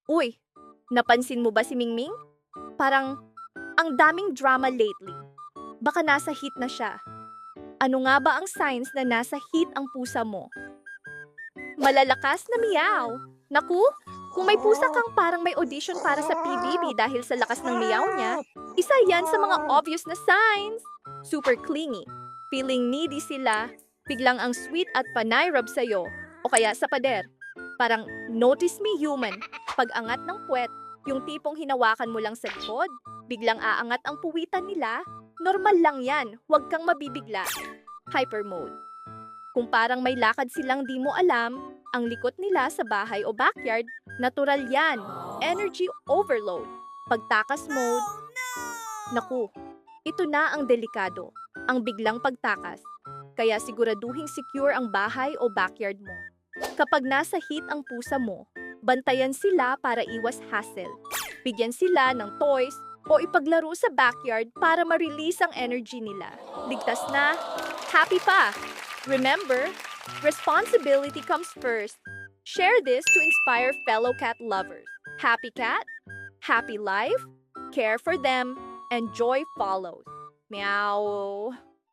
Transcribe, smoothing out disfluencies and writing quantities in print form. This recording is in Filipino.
Uy, napansin mo ba si Mingming? Parang ang daming drama lately. Baka nasa heat na siya. Ano nga ba ang signs na nasa heat ang pusa mo? Malalakas na meow. Naku, kung may pusa kang parang may audition para sa PBB dahil sa lakas ng meow niya, isa yan sa mga obvious na signs. Super clingy. Feeling needy sila. Biglang ang sweet at panay rub sa'yo. O kaya sa pader. Parang notice me human. Pag-angat ng puwet, yung tipong hinawakan mo lang sa likod, biglang aangat ang puwitan nila. Normal lang yan. Huwag kang mabibigla. Hyper mode. Kung parang may lakad silang di mo alam, ang likot nila sa bahay o backyard, natural yan. Energy overload. Pagtakas mode, naku, ito na ang delikado, ang biglang pagtakas. Kaya siguraduhing secure ang bahay o backyard mo. Kapag nasa heat ang pusa mo, bantayan sila para iwas hassle. Bigyan sila ng toys o ipaglaro sa backyard para ma-release ang energy nila. Ligtas na, happy pa! Remember, responsibility comes first. Share this to inspire fellow cat lovers. Happy cat, happy life, care for them, and joy follows. Meow.